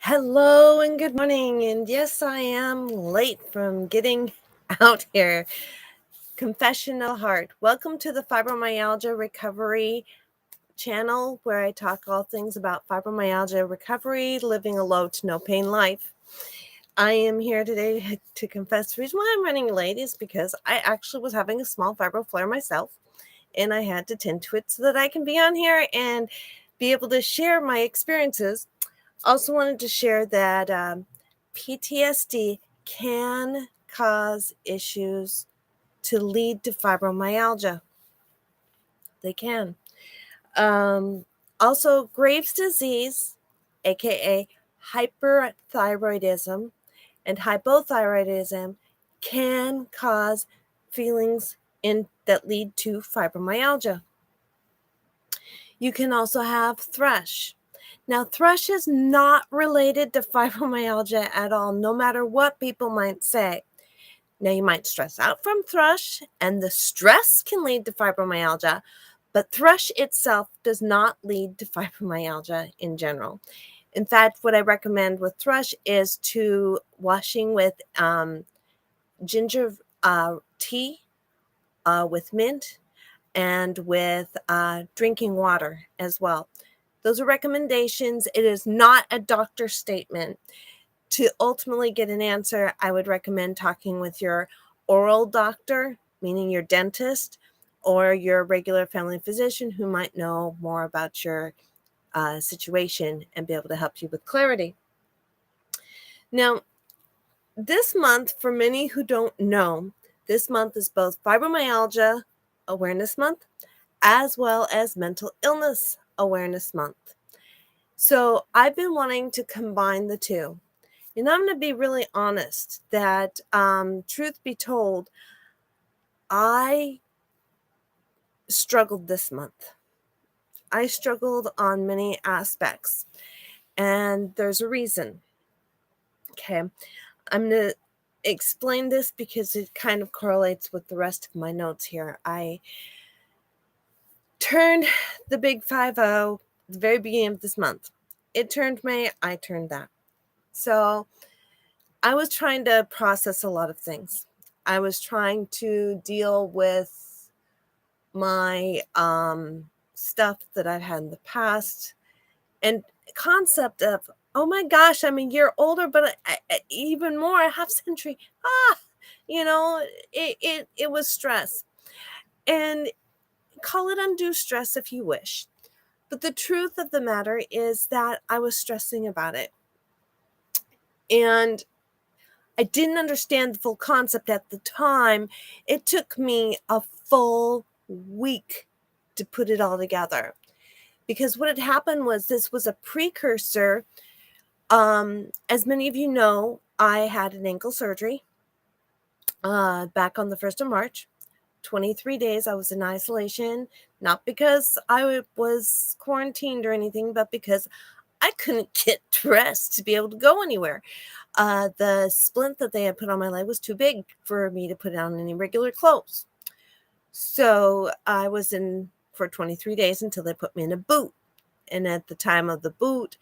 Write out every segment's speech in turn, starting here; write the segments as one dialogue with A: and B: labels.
A: Hello and good morning. And yes, I am late from getting out here. Confession of the heart. Welcome to the Fibromyalgia Recovery channel, where I talk all things about fibromyalgia recovery, living a low to no pain life. I am here today to confess. The reason why I'm running late is because I actually was having a small fibro flare myself, and I had to tend to it so that I can be on here and be able to share my experiences. Also wanted to share that PTSD can cause issues to lead to fibromyalgia. They can. Also, Graves' disease, aka hyperthyroidism and hypothyroidism, can cause feelings that lead to fibromyalgia. You can also have thrush. Now, thrush is not related to fibromyalgia at all, no matter what people might say. Now, you might stress out from thrush, and the stress can lead to fibromyalgia, but thrush itself does not lead to fibromyalgia in general. In fact, what I recommend with thrush is to washing with ginger tea with mint and with drinking water as well. Those are recommendations. It is not a doctor statement. To ultimately get an answer, I would recommend talking with your oral doctor, meaning your dentist, or your regular family physician who might know more about your situation and be able to help you with clarity. Now, this month, for many who don't know, this month is both Fibromyalgia Awareness Month as well as Mental Illness Awareness Month. So I've been wanting to combine the two. And I'm going to be really honest that, truth be told, I struggled this month. I struggled on many aspects, and there's a reason. Okay, I'm going to explain this because it kind of correlates with the rest of my notes here. I turned the big 50 at the very beginning of this month. It turned May, I turned that. So I was trying to process a lot of things. I was trying to deal with my stuff that I've had in the past, and concept of, oh my gosh, I'm a year older, but even more, a half century. It was stress. And call it undue stress if you wish. But the truth of the matter is that I was stressing about it. And I didn't understand the full concept at the time. It took me a full week to put it all together. Because what had happened was, this was a precursor. As many of you know, I had an ankle surgery back on the 1st of March. 23 days I was in isolation, not because I was quarantined or anything, but because I couldn't get dressed to be able to go anywhere. The splint that they had put on my leg was too big for me to put on any regular clothes. So I was in for 23 days until they put me in a boot. And at the time of the boot,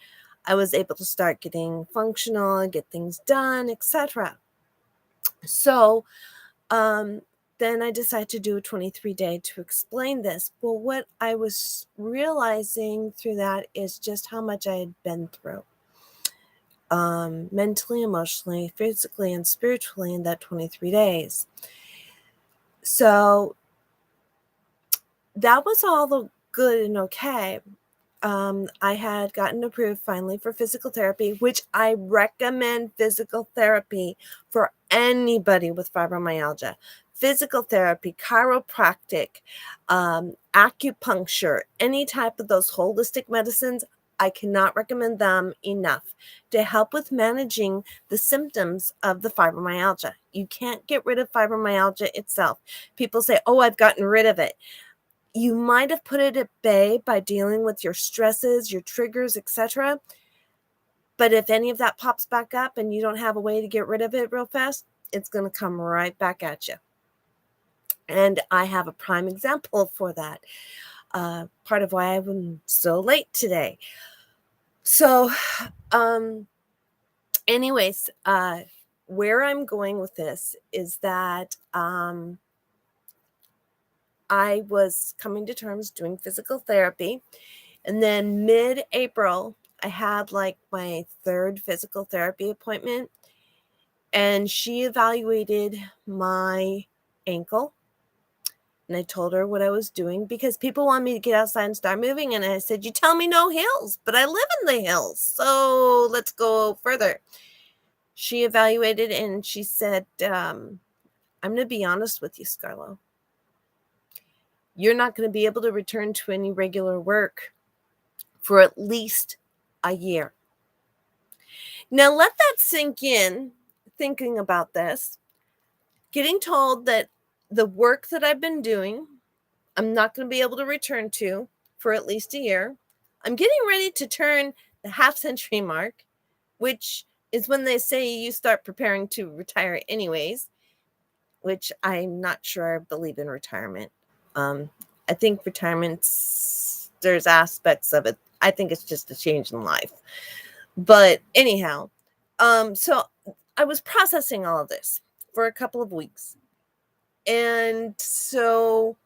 A: I was able to start getting functional, get things done, etc. So then I decided to do a 23-day to explain this. Well, what I was realizing through that is just how much I had been through. Mentally, emotionally, physically, and spiritually in that 23 days. So that was all the good and okay. I had gotten approved finally for physical therapy, which I recommend physical therapy for anybody with fibromyalgia. Physical therapy, chiropractic, acupuncture, any type of those holistic medicines, I cannot recommend them enough to help with managing the symptoms of the fibromyalgia. You can't get rid of fibromyalgia itself. People say, oh, I've gotten rid of it. You might have put it at bay by dealing with your stresses, your triggers, etc. But if any of that pops back up and you don't have a way to get rid of it real fast, it's going to come right back at you. And I have a prime example for that. Part of why I'm so late today. So anyways, where I'm going with this is that I was coming to terms doing physical therapy, and then mid-April, I had like my third physical therapy appointment, and she evaluated my ankle. And I told her what I was doing because people want me to get outside and start moving. And I said, you tell me no hills, but I live in the hills. So let's go further. She evaluated and she said, I'm going to be honest with you, Scarlo. You're not going to be able to return to any regular work for at least a year. Now, let that sink in, thinking about this, getting told that the work that I've been doing, I'm not going to be able to return to for at least a year. I'm getting ready to turn the half-century mark, which is when they say you start preparing to retire anyways, which I'm not sure I believe in retirement. I think there's aspects of it. I think it's just a change in life. But anyhow, so I was processing all of this for a couple of weeks. And so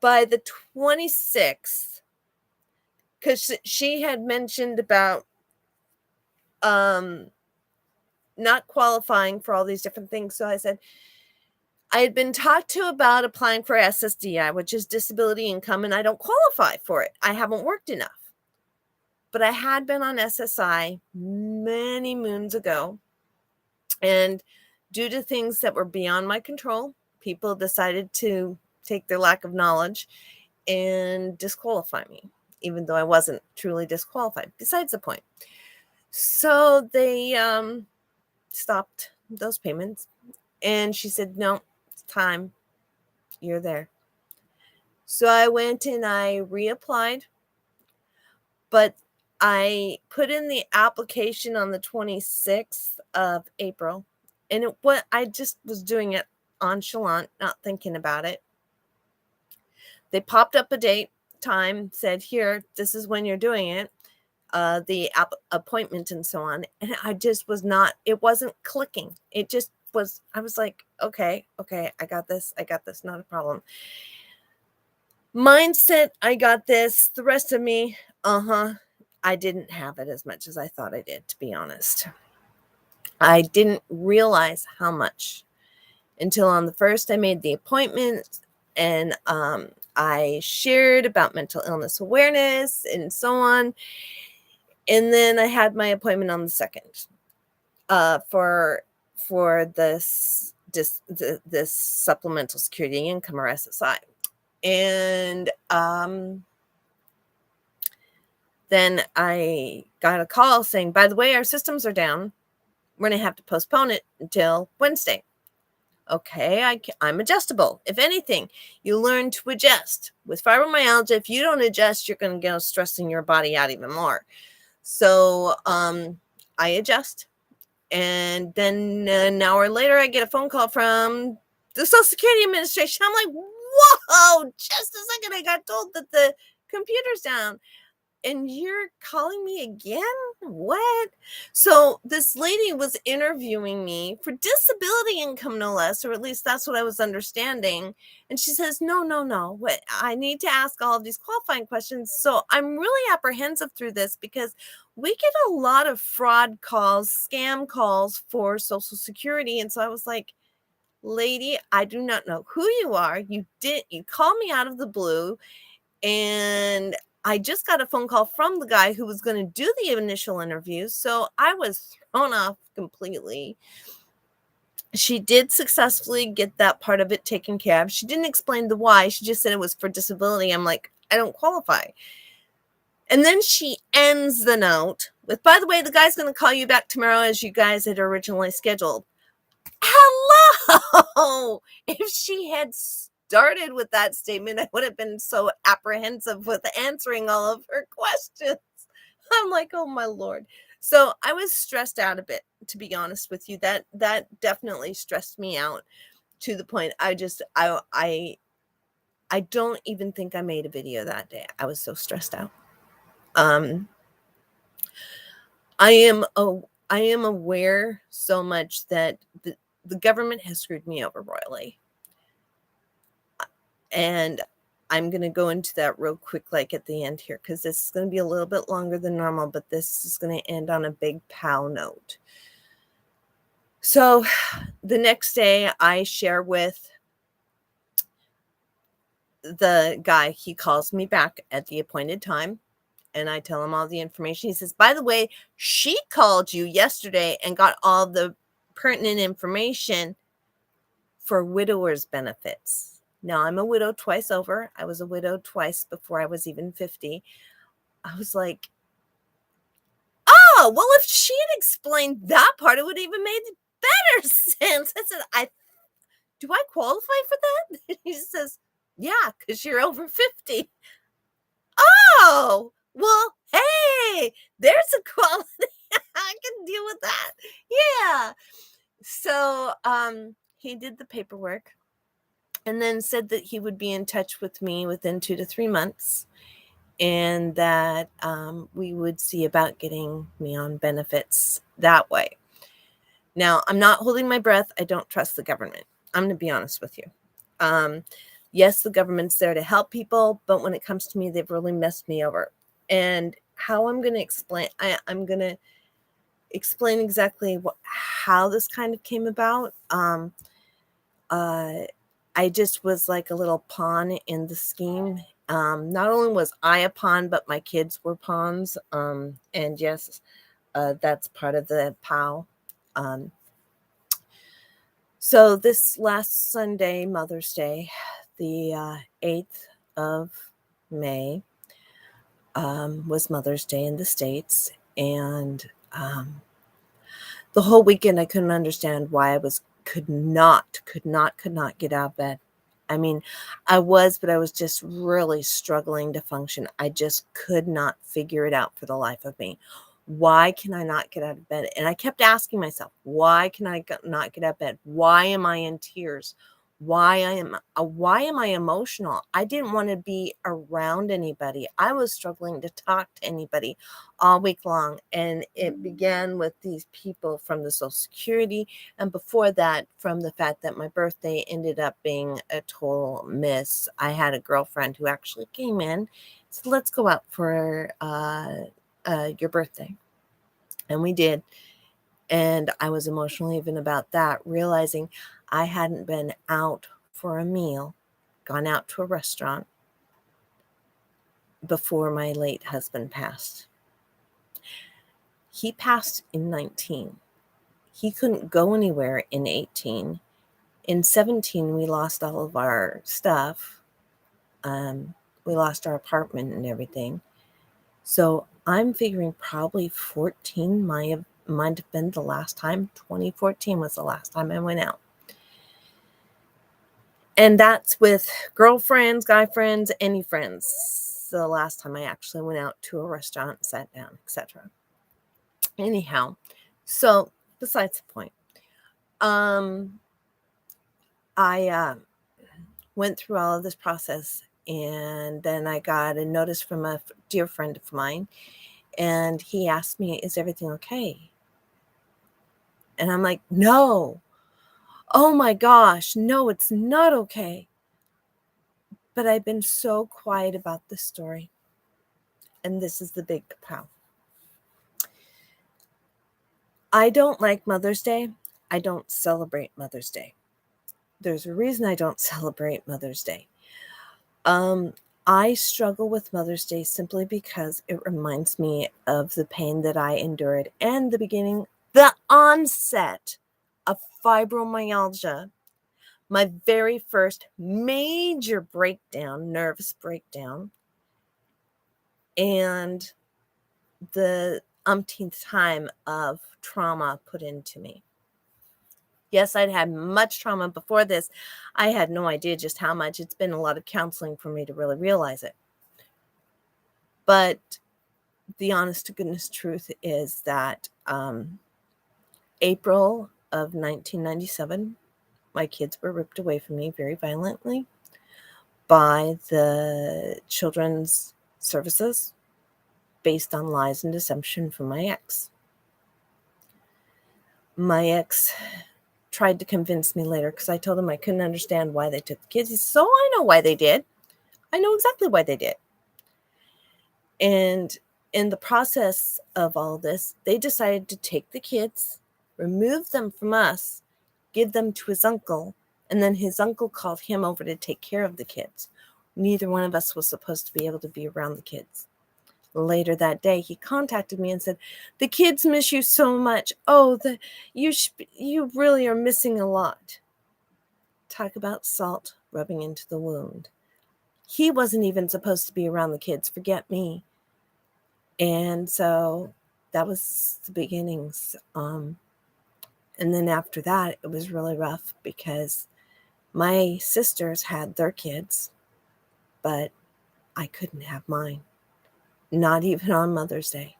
A: by the 26th, because she had mentioned about not qualifying for all these different things. So I said, I had been talked to about applying for SSDI, which is disability income, and I don't qualify for it. I haven't worked enough. But I had been on SSI many moons ago. And due to things that were beyond my control, people decided to take their lack of knowledge and disqualify me, even though I wasn't truly disqualified. Besides the point. So they stopped those payments. And she said, no, it's time. You're there. So I went and I reapplied. But I put in the application on the 26th of April. And I just was doing it nonchalant, not thinking about it. They popped up a date, time, said, here, this is when you're doing it, the appointment and so on. And I just was not, it wasn't clicking. It just was, I was like, okay, I got this, not a problem. Mindset, I got this. The rest of me, I didn't have it as much as I thought I did, to be honest. I didn't realize how much until on the first I made the appointment, and I shared about mental illness awareness and so on. And then I had my appointment on the second for this supplemental security income, or SSI. And then I got a call saying, by the way, our systems are down. We're going to have to postpone it until Wednesday. Okay, I'm adjustable. If anything, you learn to adjust. With fibromyalgia, if you don't adjust, you're going to go stressing your body out even more. So I adjust. And then an hour later, I get a phone call from the Social Security Administration. I'm like, whoa, just a second, I got told that the computer's down. And you're calling me again? What? So this lady was interviewing me for disability income, no less, or at least that's what I was understanding. And she says, no. What? I need to ask all of these qualifying questions. So I'm really apprehensive through this because we get a lot of fraud calls, scam calls for Social Security. And so I was like, lady, I do not know who you are. You called me out of the blue, and I just got a phone call from the guy who was going to do the initial interview. So I was thrown off completely. She did successfully get that part of it taken care of. She didn't explain the why. She just said it was for disability. I'm like, I don't qualify. And then she ends the note with, by the way, the guy's going to call you back tomorrow as you guys had originally scheduled. Hello! If she had started with that statement, I would have been so apprehensive with answering all of her questions. I'm like, oh my Lord. So I was stressed out a bit, to be honest with you. That definitely stressed me out to the point I don't even think I made a video that day. I was so stressed out. I I am aware so much that the government has screwed me over royally. And I'm going to go into that real quick, like at the end here, because this is going to be a little bit longer than normal, but this is going to end on a big pow note. So the next day I share with the guy, he calls me back at the appointed time, and I tell him all the information. He says, by the way, she called you yesterday and got all the pertinent information for widowers benefits. Now, I'm a widow twice over. I was a widow twice before I was even 50. I was like, oh, well, if she had explained that part, it would have even made better sense. I said, do I qualify for that? He says, yeah, because you're over 50. Oh, well, hey, there's a quality. I can deal with that. Yeah. So he did the paperwork and then said that he would be in touch with me within 2 to 3 months, and that we would see about getting me on benefits that way. Now, I'm not holding my breath. I don't trust the government. I'm going to be honest with you. Yes, the government's there to help people, but when it comes to me, they've really messed me over. And how I'm going to explain, I'm going to explain exactly how this kind of came about. I just was like a little pawn in the scheme. Not only was I a pawn, but my kids were pawns. And yes, that's part of the POW. So this last Sunday, Mother's Day, the 8th of May, was Mother's Day in the States. And the whole weekend, I couldn't understand why I could not get out of bed. I mean, I was, but I was just really struggling to function. I just could not figure it out for the life of me. Why can I not get out of bed? And I kept asking myself, why can I not get out of bed? Why am I in tears? Why am I emotional? I didn't want to be around anybody. I was struggling to talk to anybody all week long. And it began with these people from the Social Security. And before that, from the fact that my birthday ended up being a total miss. I had a girlfriend who actually came in, said, let's go out for your birthday. And we did. And I was emotional even about that, realizing I hadn't been out for a meal, gone out to a restaurant before my late husband passed. He passed in 19. He couldn't go anywhere in 18. In 17, we lost all of our stuff. We lost our apartment and everything. So I'm figuring probably 14 might have been the last time. 2014 was the last time I went out. And that's with girlfriends, guy friends, any friends. The last time I actually went out to a restaurant, sat down, etc. Anyhow, so besides the point, I went through all of this process, and then I got a notice from a dear friend of mine, and he asked me, is everything okay? And I'm like, no. Oh my gosh, no, it's not okay. But I've been so quiet about this story. And this is the big pow. I don't like Mother's Day. I don't celebrate Mother's Day. There's a reason I don't celebrate Mother's Day. I struggle with Mother's Day simply because it reminds me of the pain that I endured and the onset of fibromyalgia. My very first major breakdown, nervous breakdown, and the umpteenth time of trauma put into me. Yes, I'd had much trauma before this. I had no idea just how much. It's been a lot of counseling for me to really realize it. But the honest to goodness truth is that April of 1997, my kids were ripped away from me very violently by the children's services based on lies and deception from my ex. My ex tried to convince me later because I told him I couldn't understand why they took the kids. He said, "So I know why they did. I know exactly why they did." And in the process of all this, they decided to take the kids, remove them from us, give them to his uncle, and then his uncle called him over to take care of the kids. Neither one of us was supposed to be able to be around the kids. Later that day, he contacted me and said, "The kids miss you so much. Oh, you really are missing a lot." Talk about salt rubbing into the wound. He wasn't even supposed to be around the kids. Forget me. And so that was the beginnings. And then after that, it was really rough because my sisters had their kids, but I couldn't have mine. Not even on Mother's Day.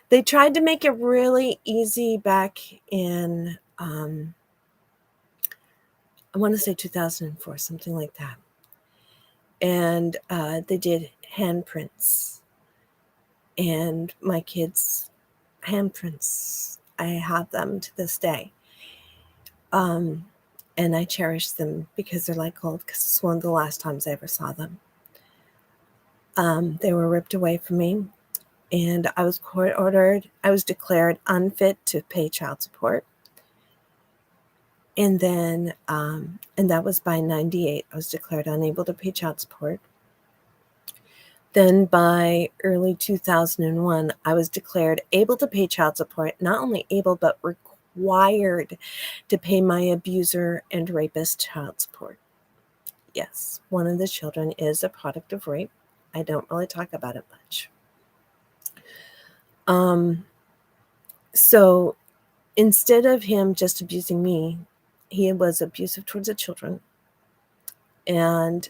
A: They tried to make it really easy back in, I want to say 2004, something like that. And they did handprints. And my kids' handprints, I have them to this day. And I cherish them because they're like gold, because it's one of the last times I ever saw them. They were ripped away from me, and I was court ordered. I was declared unfit to pay child support. And then, and that was by 98. I was declared unable to pay child support. Then by early 2001, I was declared able to pay child support, not only able, but required to pay my abuser and rapist child support. Yes, one of the children is a product of rape. I don't really talk about it much. So instead of him just abusing me, he was abusive towards the children and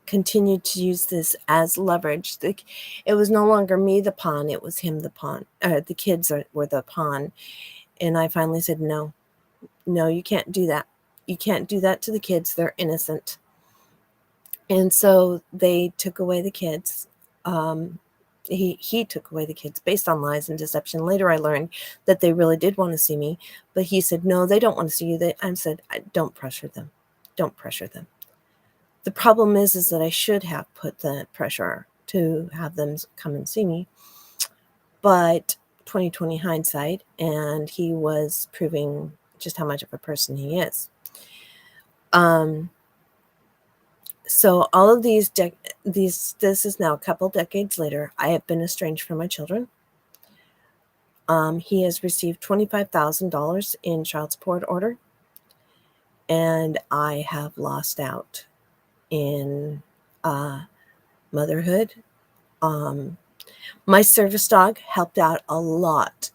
A: continued to use this as leverage. It was no longer me the pawn, it was him the pawn. The kids were the pawn. And I finally said, no, you can't do that. You can't do that to the kids. They're innocent. And so they took away the kids. He took away the kids based on lies and deception. Later, I learned that they really did want to see me, but he said, no, they don't want to see you. I said, don't pressure them. Don't pressure them. The problem is that I should have put the pressure to have them come and see me, but 2020 hindsight, and he was proving just how much of a person he is. So all of this is now a couple decades later. I have been estranged from my children. He has received $25,000 in child support order, and I have lost out in motherhood. My service dog helped out a lot,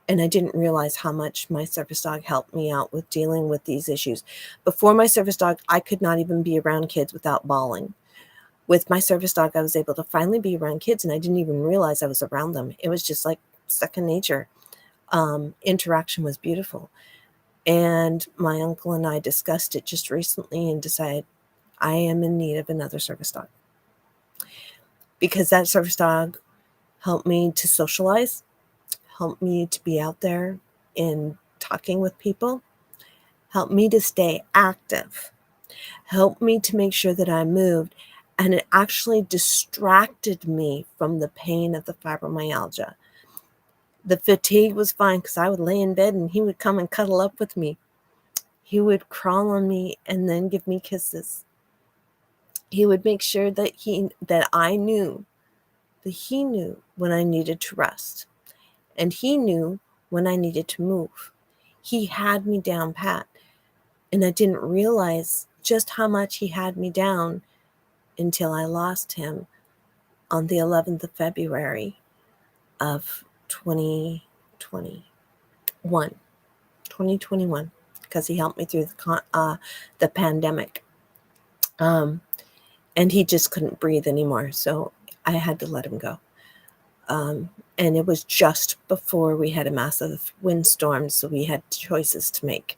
A: and I didn't realize how much my service dog helped me out with dealing with these issues. Before my service dog, I could not even be around kids without bawling. With my service dog, I was able to finally be around kids, and I didn't even realize I was around them. It was just like second nature. Interaction was beautiful. And my uncle and I discussed it just recently and decided I am in need of another service dog. Because that service dog helped me to socialize, helped me to be out there and talking with people, helped me to stay active, helped me to make sure that I moved, and it actually distracted me from the pain of the fibromyalgia. The fatigue was fine because I would lay in bed and he would come and cuddle up with me. He would crawl on me and then give me kisses. He would make sure that I knew that he knew when I needed to rest, and he knew when I needed to move. He had me down pat, and I didn't realize just how much he had me down until I lost him on the 11th of February of 2021, because he helped me through the pandemic. And he just couldn't breathe anymore, so I had to let him go. And it was just before we had a massive windstorm, so we had choices to make.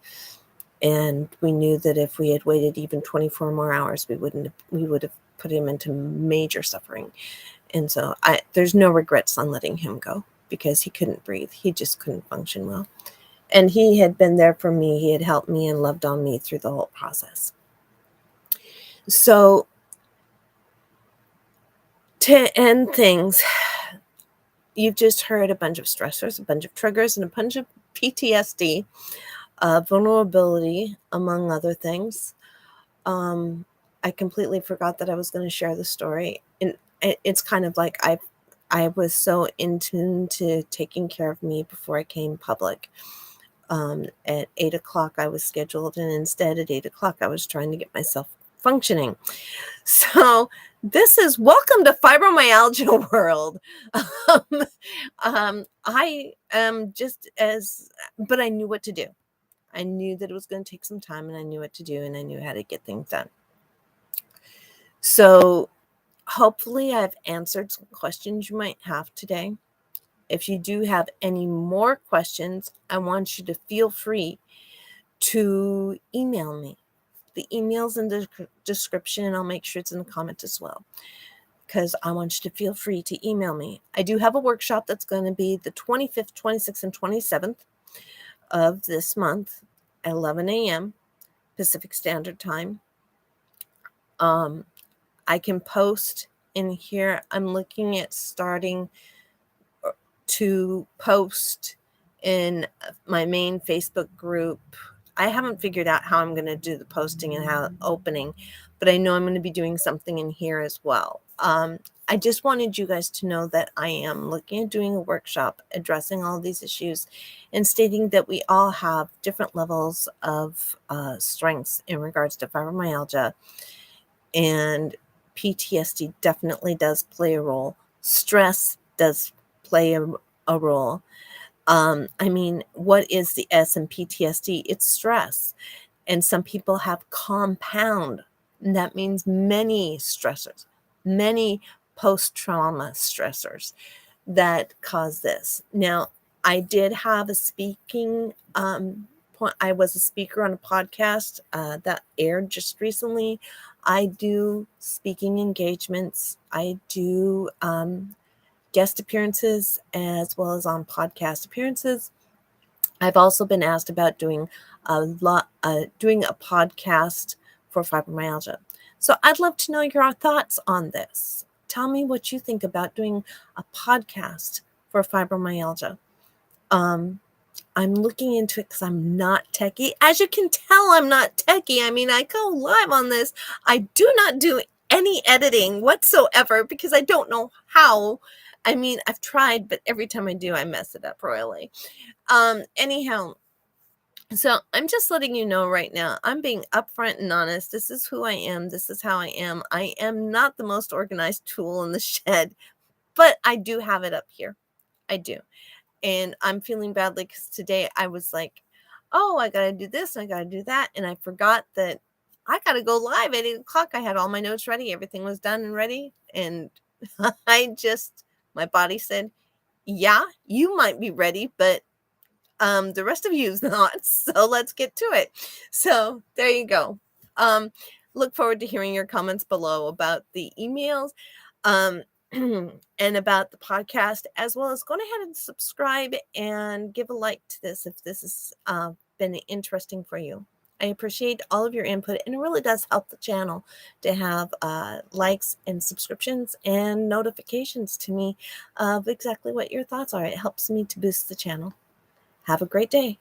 A: And we knew that if we had waited even 24 more hours, we would have put him into major suffering. And so there's no regrets on letting him go, because he couldn't breathe. He just couldn't function well. And he had been there for me. He had helped me and loved on me through the whole process. So to end things, you've just heard a bunch of stressors, a bunch of triggers, and a bunch of PTSD, vulnerability, among other things. I completely forgot that I was going to share the story. And it's kind of like I was so in tune to taking care of me before I came public. At 8 o'clock, I was scheduled, and instead at 8 o'clock, I was trying to get myself functioning. So this is welcome to fibromyalgia world. I am just but I knew what to do. I knew that it was going to take some time, and I knew what to do, and I knew how to get things done. So hopefully I've answered some questions you might have today. If you do have any more questions, I want you to feel free to email me. The email's in the description, and I'll make sure it's in the comment as well, because I want you to feel free to email me. I do have a workshop that's going to be the 25th, 26th, and 27th of this month at 11 a.m. Pacific Standard Time. I can post in here. I'm looking at starting to post in my main Facebook group. I haven't figured out how I'm going to do the posting and how opening, but I know I'm going to be doing something in here as well. I just wanted you guys to know that I am looking at doing a workshop addressing all these issues and stating that we all have different levels of strengths in regards to fibromyalgia, and PTSD definitely does play a role. Stress does play a role. I mean, what is the S in PTSD? It's stress. And some people have compound. And that means many stressors, many post-trauma stressors that cause this. Now, I did have a speaking point. I was a speaker on a podcast that aired just recently. I do speaking engagements. I do guest appearances as well as on podcast appearances. I've also been asked about doing a podcast for fibromyalgia. So I'd love to know your thoughts on this. Tell me what you think about doing a podcast for fibromyalgia. I'm looking into it because I'm not techie. As you can tell, I'm not techie. I mean, I go live on this. I do not do any editing whatsoever because I don't know how. I mean, I've tried, but every time I do, I mess it up royally. Anyhow, so I'm just letting you know right now, I'm being upfront and honest. This is who I am. This is how I am. I am not the most organized tool in the shed, but I do have it up here. I do. And I'm feeling badly because today I was like, oh, I got to do this. I got to do that. And I forgot that I got to go live at 8 o'clock. I had all my notes ready. Everything was done and ready. And my body said, yeah, you might be ready, but the rest of you is not. So let's get to it. So there you go. Look forward to hearing your comments below about the emails. And about the podcast, as well as go ahead and subscribe and give a like to this if this has been interesting for you. I appreciate all of your input, and it really does help the channel to have likes and subscriptions and notifications to me of exactly what your thoughts are. It helps me to boost the channel. Have a great day.